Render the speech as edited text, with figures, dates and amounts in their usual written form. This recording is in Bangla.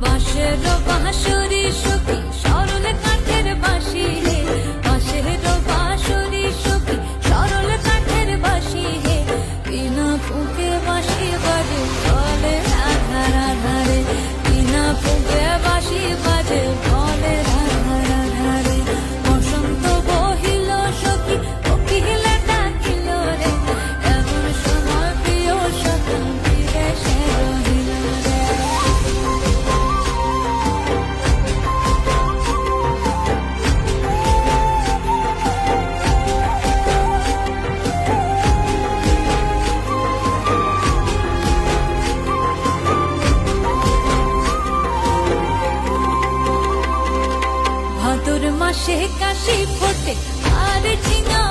বাঁশের বাঁশরি সখী সরল কাঠের বাঁশি হে, বাঁশের বাঁশরি সখী সরল কাঠের বাঁশি হে, বিনা ফুঁকে বাঁশি বাজে বলে রাধা রাধা রে, বিনা ফুঁকে বাঁশি বাজে বলে রাধা রাধা রে। বসন্ত বহিল সখী কোকিলা ডাকিল রে, এমন সময় প্রিয় সখী ফিরে সে রহিল রে। ভাদর মাসে কাশি ফোটে আর ঝিঙা